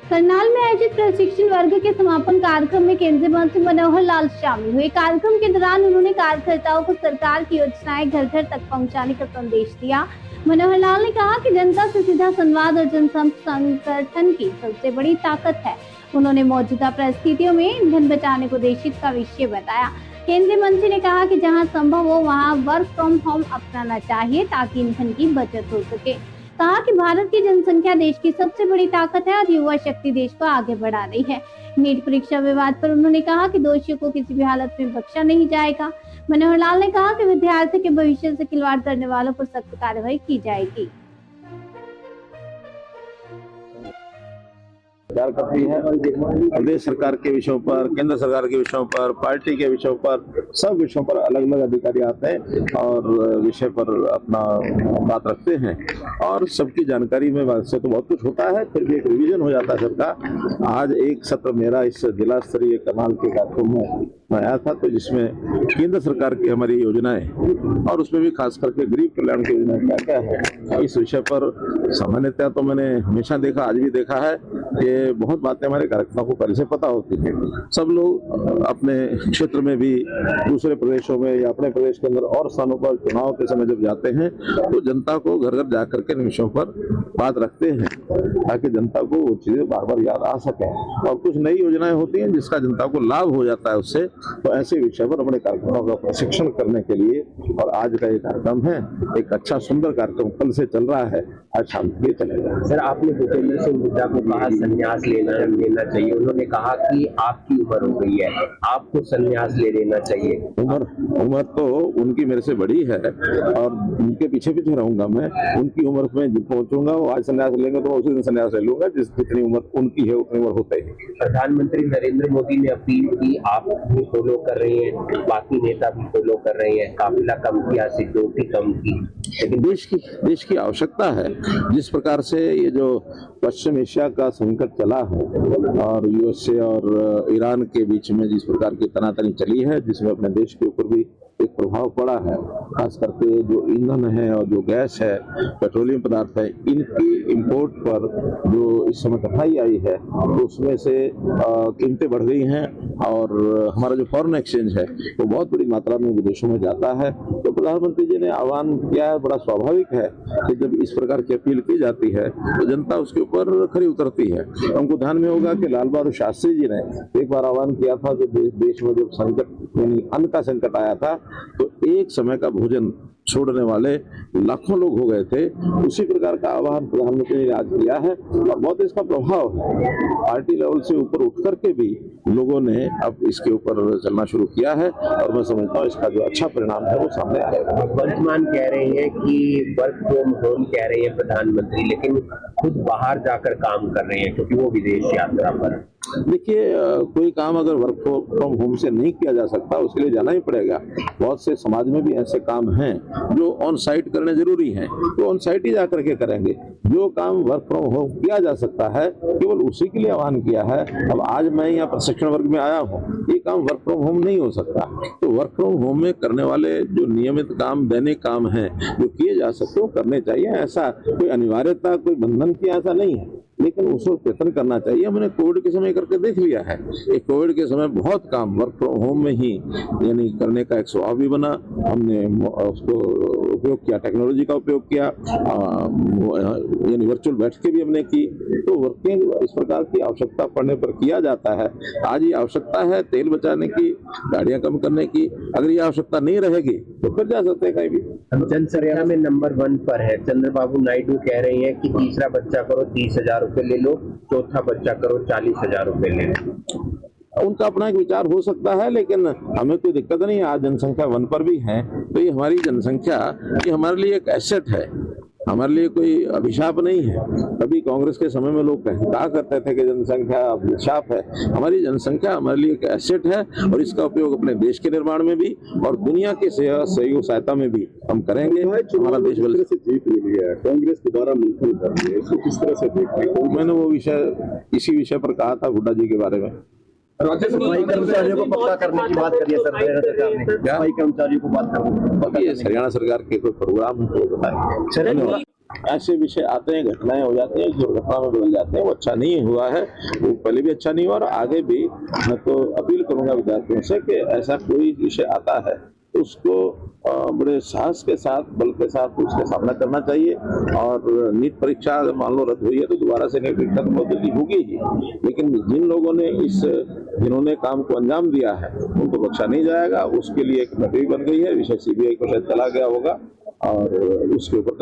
करनाल में आयोजित प्रशिक्षण वर्ग के समापन कार्यक्रम में केंद्रीय मंत्री मनोहर लाल शामिल हुए। कार्यक्रम के दौरान उन्होंने कार्यकर्ताओं को सरकार की योजनाएं घर घर तक पहुंचाने का संदेश दिया। मनोहर लाल ने कहा कि जनता से सीधा संवाद और जनसंपर्क संगठन की सबसे बड़ी ताकत है। उन्होंने मौजूदा परिस्थितियों में ईंधन बचाने को देश हित का विषय बताया। केंद्रीय मंत्री ने कहा कि जहां संभव हो वहां वर्क फ्रॉम होम अपनाना चाहिए ताकि ईंधन की बचत हो सके। कहा कि भारत की जनसंख्या देश की सबसे बड़ी ताकत है और युवा शक्ति देश को आगे बढ़ा रही है। नीट परीक्षा विवाद पर उन्होंने कहा कि दोषियों को किसी भी हालत में बख्शा नहीं जाएगा। मनोहर लाल ने कहा कि विद्यार्थियों के भविष्य से खिलवाड़ करने वालों पर सख्त कार्रवाई की जाएगी। करती है प्रदेश सरकार के विषयों पर, केंद्र सरकार के विषयों पर, पार्टी के विषयों पर, सब विषयों पर अलग अलग अधिकारी आते हैं और विषय पर अपना बात रखते हैं और सबकी जानकारी में वैसे तो बहुत कुछ होता है, फिर भी एक रिवीजन हो जाता है सबका। आज एक सत्र मेरा इस जिला स्तरीय करनाल के कार्यक्रम में आया था, तो जिसमें केंद्र सरकार की हमारी योजनाएं और उसमें भी खास करके गरीब कल्याण की योजनाएं क्या क्या है, इस विषय पर सामान्यतः तो मैंने हमेशा देखा, आज भी देखा है कि बहुत बातें हमारे कार्यकर्ताओं को पहले से पता होती है। सब लोग अपने क्षेत्र में भी, दूसरे प्रदेशों में या अपने प्रदेश के अंदर और स्थानों पर चुनाव के समय जब जाते हैं तो जनता को घर घर जाकर के इन विषयों पर बात रखते हैं ताकि जनता को वो चीजें बार बार याद आ सके। और कुछ नई योजनाएं होती हैं जिसका जनता को लाभ हो जाता है उससे, तो ऐसे विषय पर अपने कार्यक्रमों का प्रशिक्षण करने के लिए और आज का ये कार्यक्रम है, एक अच्छा सुंदर कार्यक्रम कल से चल रहा है, आज शाम के चलेगा। सर, आपने भूपेंद्र सिंह हुड्डा को कहा संन्यास लेना चाहिए, उन्होंने कहा कि आपकी उम्र हो गई है, आपको संन्यास ले लेना चाहिए। उम्र तो उनकी मेरे से बड़ी है और उनके पीछे पीछे रहूंगा मैं, उनकी उम्र में पहुंचूंगा। वो आज संन्यास लेंगे तो उसी दिन संन्यास ले लूंगा, जितनी उम्र उनकी है उतनी उम्र होता ही। प्रधानमंत्री नरेंद्र मोदी ने अपील की, आप भी फॉलो कर रहे हैं, बाकी नेता भी फॉलो कर रहे हैं, काफिला कम किया, सिक्योरिटी कम की, लेकिन देश की आवश्यकता है। जिस प्रकार से ये जो पश्चिम एशिया का संकट चला है और यूएसए और ईरान के बीच में जिस प्रकार की तनातनी चली है, जिसमें अपने देश के ऊपर भी एक प्रभाव पड़ा है, खास करके जो ईंधन है और जो गैस है, पेट्रोलियम पदार्थ है, इनकी इंपोर्ट पर जो इस समय कठिनाई आई है तो उसमें से कीमतें बढ़ गई हैं और हमारा जो फॉरेन एक्सचेंज है वो बहुत बड़ी मात्रा में विदेशों में जाता है। तो प्रधानमंत्री जी ने आह्वान किया है, बड़ा स्वाभाविक है कि जब इस प्रकार की अपील की जाती है तो जनता उसके ऊपर खरी उतरती है। हमको ध्यान में होगा कि लाल बहादुर शास्त्री जी ने एक बार आह्वान किया था कि देश में जब संकट यानी अन्न का संकट आया था तो एक समय का भोजन छोड़ने वाले लाखों लोग हो गए थे। उसी प्रकार का आह्वान प्रधानमंत्री ने आज किया है और बहुत इसका प्रभाव है। पार्टी लेवल से ऊपर उठ करके भी लोगों ने अब इसके ऊपर चलना शुरू किया है और मैं समझता हूँ इसका जो अच्छा परिणाम है वो सामने आएगा। वर्तमान कह रहे हैं कि वर्क फ्रॉम होम कह रहे हैं प्रधानमंत्री, लेकिन खुद बाहर जाकर काम कर रहे हैं क्योंकि वो विदेश यात्रा पर। देखिए, कोई काम अगर वर्क फ्रॉम होम से नहीं किया जा सकता उसके लिए जाना ही पड़ेगा। बहुत से समाज में भी ऐसे काम हैं जो ऑन साइट करने जरूरी हैं, तो ऑन साइट ही जाकर के करेंगे। जो काम वर्क फ्रॉम होम किया जा सकता है केवल उसी के लिए आह्वान किया है। अब आज मैं यहाँ प्रशिक्षण वर्ग में आया हूँ, ये काम वर्क फ्रॉम होम नहीं हो सकता। तो वर्क फ्रॉम होम में करने वाले जो नियमित काम, दैनिक काम है जो किए जा सकते वो करने चाहिए। ऐसा कोई अनिवार्यता, कोई बंधन की ऐसा नहीं है, लेकिन उसको प्रयत्न करना चाहिए। हमने कोविड के समय करके देख लिया है, एक कोविड के समय बहुत काम वर्क फ्रॉम होम में ही यानी करने का एक स्वभाव भी बना। हमने उसको उपयोग किया, टेक्नोलॉजी का उपयोग किया, यानी वर्चुअल बैठकें भी हमने की। तो वर्किंग इस प्रकार की आवश्यकता पड़ने पर किया जाता है। आज ये आवश्यकता है तेल बचाने की, गाड़ियां कम करने की। अगर ये आवश्यकता नहीं रहेगी तो फिर जा सकते हैं कहीं भी। हम जनसंख्या में नंबर 1 पर है। चंद्रबाबू नायडू कह रहे हैं कि तीसरा बच्चा करो 30,000 रुपए ले लो, चौथा बच्चा करो 40,000 रुपए ले लो। उनका अपना एक विचार हो सकता है, लेकिन हमें कोई दिक्कत नहीं। आज जनसंख्या 1 पर भी है, तो ये हमारी जनसंख्या ये हमारे लिए एक एसेट है, हमारे लिए कोई अभिशाप नहीं है। कभी कांग्रेस के समय में लोग कहा करते थे कि जनसंख्या अभिशाप है। हमारी जनसंख्या हमारे लिए एक एसेट है और इसका उपयोग अपने देश के निर्माण में भी और दुनिया के सहयोग सहायता में भी हम करेंगे। हमारा देश बल से जीत मिली है, कांग्रेस के द्वारा मुमकिन कर रही है, इसको किस तरह से देखते हैं? मैंने वो विषय इसी विषय पर कहा था हुड्डा जी के बारे में। सफाई कर्मचारियों को पक्का करने की बात करिए सर, हरियाणा सरकार ने सफाई कर्मचारियों को बात करने, बाकी हरियाणा सरकार के कोई प्रोग्राम को बताएं। ऐसे विषय आते हैं, घटनाएं हो जाती हैं, दुर्घटना में बदल जाते हैं, वो अच्छा नहीं हुआ है। वो पहले भी अच्छा नहीं हुआ और आगे भी मैं तो अपील करूंगा विद्यार्थियों से कि ऐसा कोई विषय आता है तो उसको बड़े साहस के साथ, बल के साथ उसका सामना करना चाहिए। और नीट परीक्षा अगर मान लो रद्द हुई है तो दोबारा से नीट परीक्षा तो बहुत होगी ही, लेकिन जिन लोगों ने जिन्होंने काम को अंजाम दिया है उनको बख्शा नहीं जाएगा। उसके लिए एक कमेटी बन गई है, विषय CBI को शायद चला गया होगा और उसके ऊपर